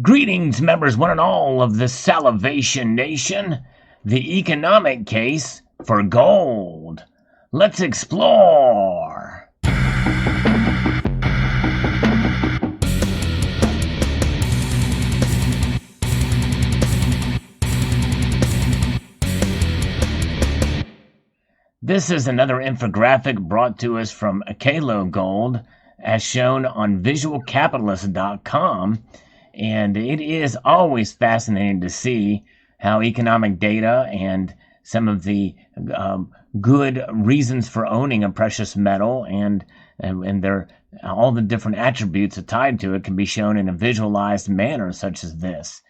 Greetings, members one and all of the Salivation Nation. The economic case for gold. Let's explore. This is another infographic brought to us from Kalo Gold, as shown on visualcapitalist.com. And it is always fascinating to see how economic data and some of the good reasons for owning a precious metal and their all the different attributes tied to it can be shown in a visualized manner such as this.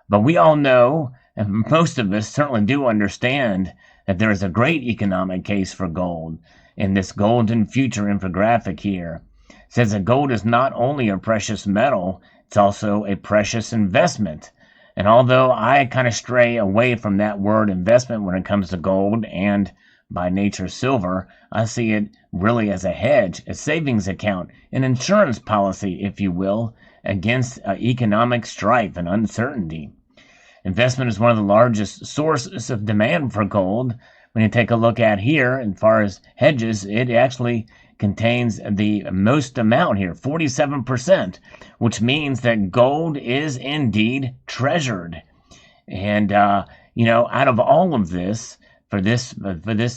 But we all know, and most of us certainly do understand, that there is a great economic case for gold. In this golden future infographic here, it says that gold is not only a precious metal, it's also a precious investment. And although I kind of stray away from that word investment when it comes to gold and by nature silver, I see it really as a hedge, a savings account, an insurance policy, if you will, against economic strife and uncertainty. Investment is one of the largest sources of demand for gold. When you take a look at here, as far as hedges, it actually contains the most amount here, 47%, which means that gold is indeed treasured. And, out of all of this, for this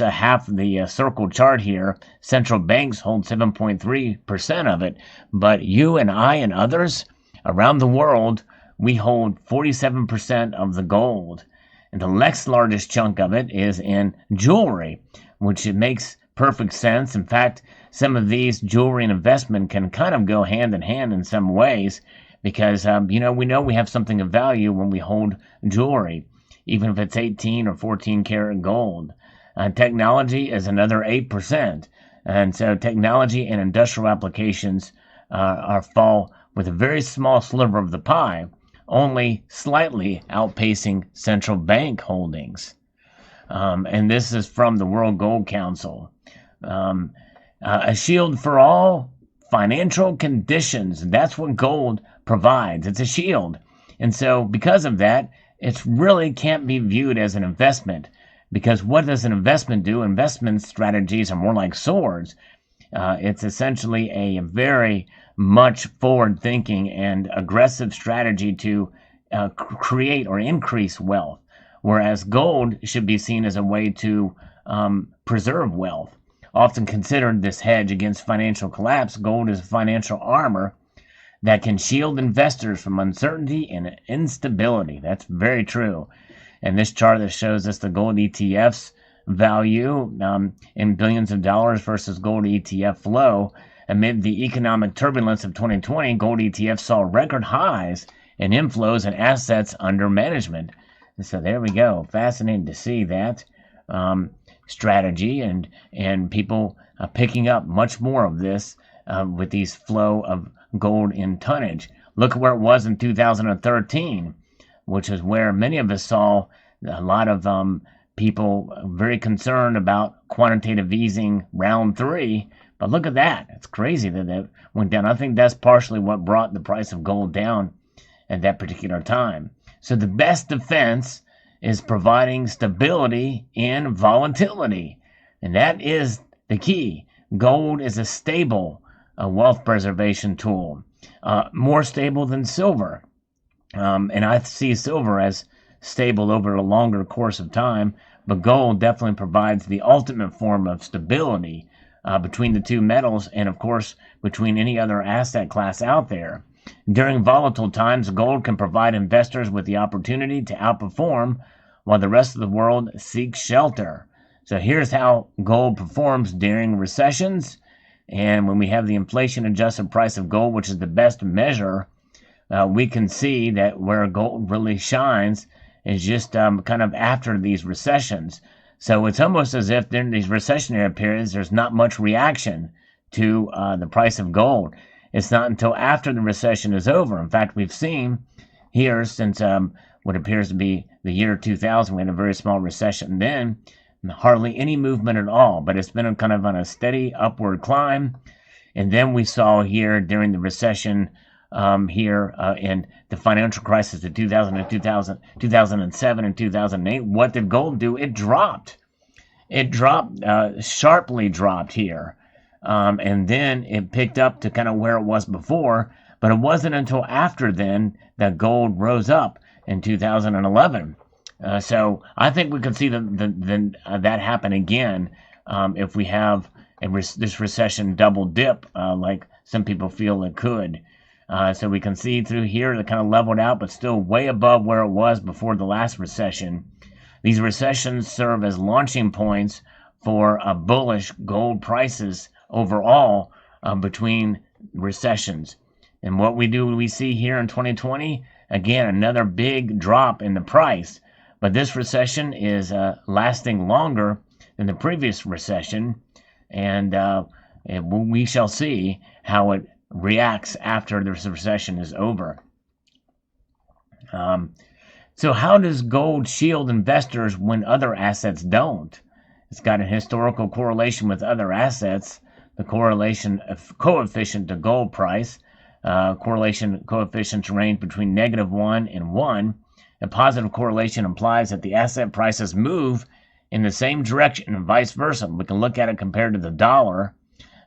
half of the circle chart here, central banks hold 7.3% of it, but you and I and others around the world, we hold 47% of the gold. And the next largest chunk of it is in jewelry, which it makes perfect sense. In fact, some of these jewelry and investment can kind of go hand in hand in some ways because, we know we have something of value when we hold jewelry, even if it's 18 or 14 karat gold. Technology is another 8%. And so technology and industrial applications fall with a very small sliver of the pie, only slightly outpacing central bank holdings. And this is from the World Gold Council. A shield for all financial conditions. That's what gold provides. It's a shield. And so because of that, it really can't be viewed as an investment. Because what does an investment do? Investment strategies are more like swords. It's essentially a very much forward-thinking and aggressive strategy to create or increase wealth, whereas gold should be seen as a way to preserve wealth. Often considered this hedge against financial collapse, gold is financial armor that can shield investors from uncertainty and instability. That's very true. And this chart that shows us the gold ETF's value in billions of dollars versus gold ETF flow. Amid the economic turbulence of 2020, gold ETFs saw record highs in inflows and assets under management. And so there we go. Fascinating to see that strategy and people picking up much more of this with these flow of gold in tonnage. Look at where it was in 2013, which is where many of us saw a lot of people very concerned about quantitative easing round 3. But look at that. It's crazy that that went down. I think that's partially what brought the price of gold down at that particular time. So the best defense is providing stability in volatility. And that is the key. Gold is a stable wealth preservation tool, more stable than silver. And I see silver as stable over a longer course of time, but gold definitely provides the ultimate form of stability between the two metals and, of course, between any other asset class out there. During volatile times, gold can provide investors with the opportunity to outperform while the rest of the world seeks shelter. So here's how gold performs during recessions. And when we have the inflation-adjusted price of gold, which is the best measure, we can see that where gold really shines is just kind of after these recessions. So it's almost as if during these recessionary periods, there's not much reaction to the price of gold. It's not until after the recession is over. In fact, we've seen here since what appears to be the year 2000, we had a very small recession then, hardly any movement at all, but it's been kind of on a steady upward climb. And then we saw here during the recession here in the financial crisis of 2007 and 2008. What did gold do? It dropped. It dropped, sharply dropped here. And then it picked up to kind of where it was before. But it wasn't until after then that gold rose up in 2011. So I think we could see that happen again if we have this recession double dip, like some people feel it could. So we can see through here that kind of leveled out, but still way above where it was before the last recession. These recessions serve as launching points for bullish gold prices overall between recessions. And what we see here in 2020, again, another big drop in the price. But this recession is lasting longer than the previous recession, and we shall see how it reacts after this recession is over. So how does gold shield investors when other assets don't? It's got a historical correlation with other assets. The correlation coefficient to gold price, correlation coefficients range between -1 and 1. A positive correlation implies that the asset prices move in the same direction and vice versa. We can look at it compared to the dollar.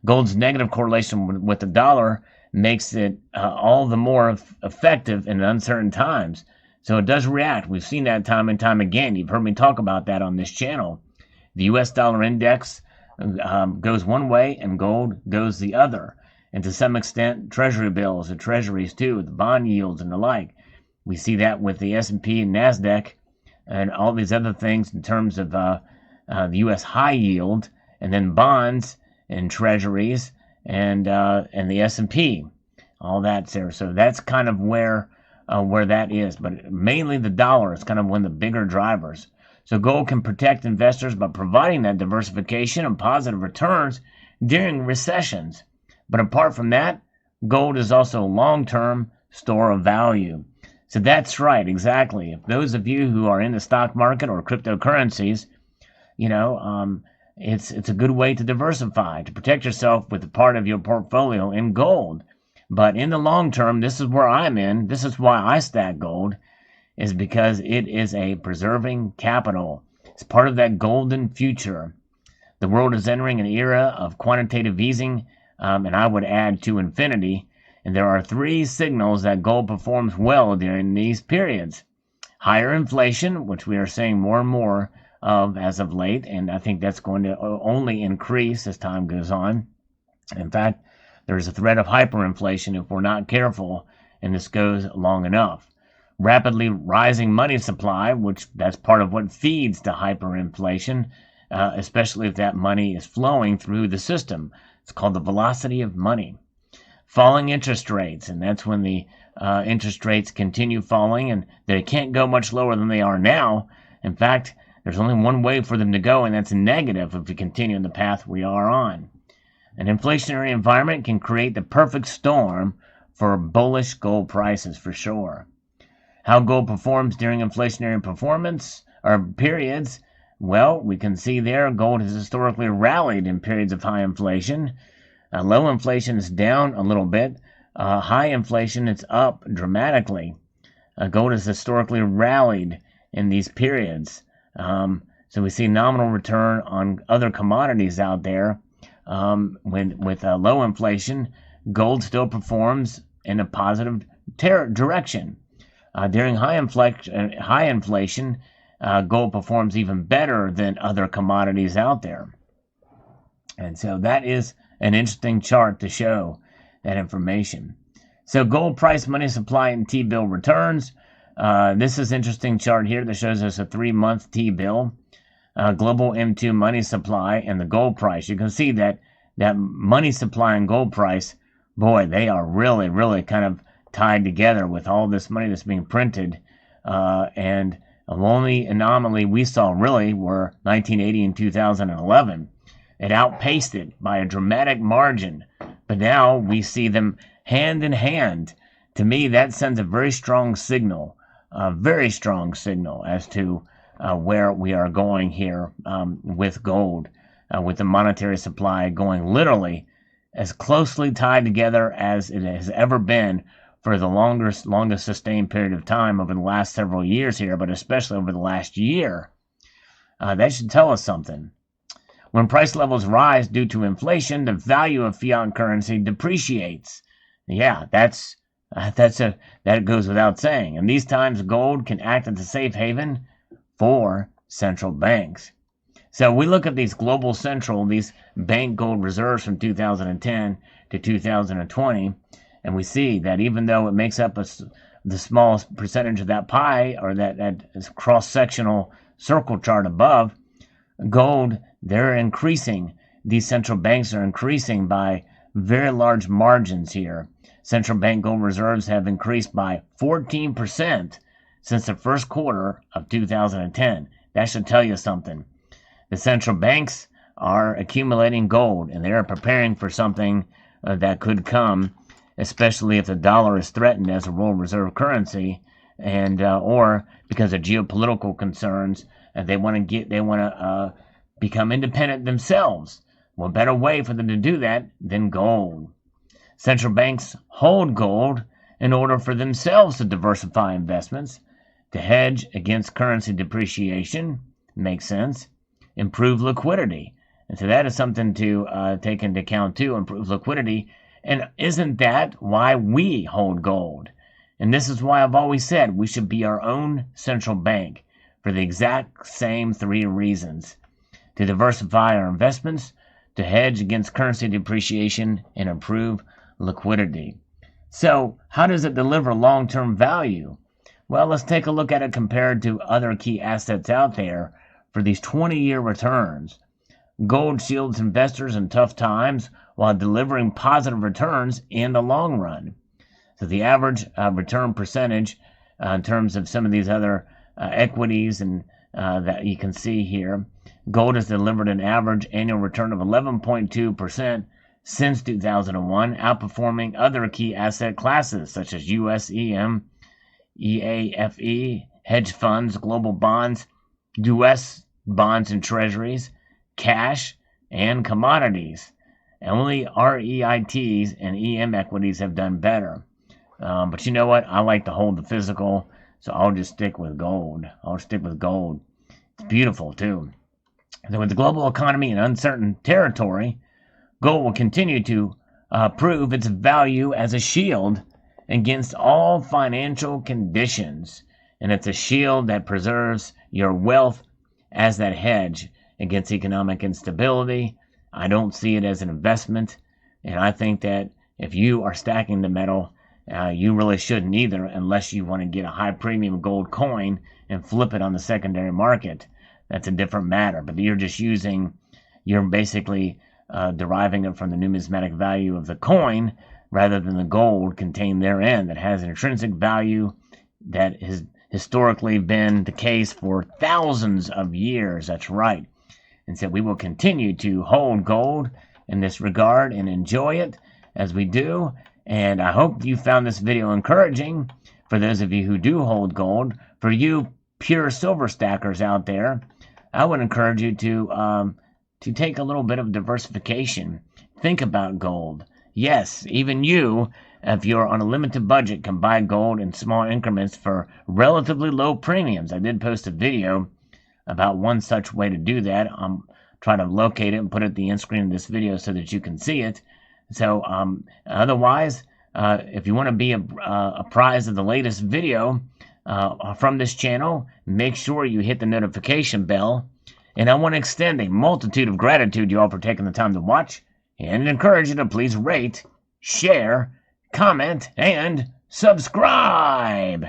Gold's negative correlation with the dollar makes it all the more effective in uncertain times. So it does react. We've seen that time and time again. You've heard me talk about that on this channel. The US dollar index goes one way and gold goes the other. And to some extent, treasury bills and treasuries too, the bond yields and the like. We see that with the S&P and NASDAQ and all these other things in terms of the U.S. high yield, and then bonds and treasuries and the S&P, all that's there. So that's kind of where that is. But mainly the dollar is kind of one of the bigger drivers. So gold can protect investors by providing that diversification and positive returns during recessions. But apart from that, gold is also a long-term store of value. So that's right, exactly. If those of you who are in the stock market or cryptocurrencies, it's a good way to diversify, to protect yourself with a part of your portfolio in gold. But in the long term, this is where I'm in. This is why I stack gold, is because it is a preserving capital. It's part of that golden future. The world is entering an era of quantitative easing, and I would add to infinity. And there are 3 signals that gold performs well during these periods. Higher inflation, which we are seeing more and more of as of late, and I think that's going to only increase as time goes on. In fact, there's a threat of hyperinflation if we're not careful and this goes long enough. Rapidly rising money supply, which that's part of what feeds to hyperinflation, especially if that money is flowing through the system. It's called the velocity of money. Falling interest rates, and that's when the interest rates continue falling, and they can't go much lower than they are now. In fact, there's only one way for them to go, and that's negative if we continue in the path we are on. An inflationary environment can create the perfect storm for bullish gold prices for sure. How gold performs during inflationary performance or periods? Well, we can see there gold has historically rallied in periods of high inflation. Low inflation is down a little bit. High inflation is up dramatically. Gold has historically rallied in these periods. So we see nominal return on other commodities out there. With low inflation, gold still performs in a positive direction. During high inflation, gold performs even better than other commodities out there. And so that is an interesting chart to show that information. So gold price, money supply, and T-bill returns. This is an interesting chart here that shows us a 3-month T-bill, global M2 money supply, and the gold price. You can see that money supply and gold price, boy, they are really, really kind of tied together with all this money that's being printed. And the only anomaly we saw really were 1980 and 2011. It outpaced it by a dramatic margin, but now we see them hand in hand. To me, that sends a very strong signal as to where we are going here with gold, with the monetary supply going literally as closely tied together as it has ever been for the longest sustained period of time over the last several years here, but especially over the last year. That should tell us something. When price levels rise due to inflation, the value of fiat currency depreciates. Yeah, that goes without saying. In these times, gold can act as a safe haven for central banks. So we look at these these bank gold reserves from 2010 to 2020, and we see that even though it makes up the smallest percentage of that pie, or that cross-sectional circle chart above, gold, they're increasing. These central banks are increasing by very large margins here. Central bank gold reserves have increased by 14% since the first quarter of 2010. That should tell you something. The central banks are accumulating gold, and they are preparing for something that could come, especially if the dollar is threatened as a world reserve currency, and or because of geopolitical concerns, and they want to become independent themselves. What better way for them to do that than gold? Central banks hold gold in order for themselves to diversify investments, to hedge against currency depreciation, makes sense, improve liquidity. And so that is something to take into account too, improve liquidity. And isn't that why we hold gold? And this is why I've always said we should be our own central bank, for the exact same three reasons: to diversify our investments, to hedge against currency depreciation, and improve liquidity. So how does it deliver long-term value? Well, let's take a look at it compared to other key assets out there for these 20-year returns. Gold shields investors in tough times while delivering positive returns in the long run. So the average return percentage in terms of some of these other equities and that you can see here, gold has delivered an average annual return of 11.2% since 2001, outperforming other key asset classes such as USEM, EAFE, hedge funds, global bonds, U.S. bonds and treasuries, cash, and commodities. Only REITs and EM equities have done better. But you know what? I like to hold the physical, so I'll just stick with gold. It's beautiful, too. So with the global economy in uncertain territory, gold will continue to prove its value as a shield against all financial conditions. And it's a shield that preserves your wealth as that hedge against economic instability. I don't see it as an investment, and I think that if you are stacking the metal, you really shouldn't either, unless you want to get a high premium gold coin and flip it on the secondary market. That's a different matter. But you're basically deriving it from the numismatic value of the coin rather than the gold contained therein, that has an intrinsic value that has historically been the case for thousands of years. That's right. And so we will continue to hold gold in this regard and enjoy it as we do. And I hope you found this video encouraging for those of you who do hold gold. For you pure silver stackers out there, I would encourage you to take a little bit of diversification. Think about gold. Yes, even you, if you're on a limited budget, can buy gold in small increments for relatively low premiums. I did post a video about one such way to do that. I'm trying to locate it and put it at the end screen of this video so that you can see it. So otherwise, if you want to be apprised of the latest video from this channel, make sure you hit the notification bell. And I want to extend a multitude of gratitude to you all for taking the time to watch, and encourage you to please rate, share, comment, and subscribe.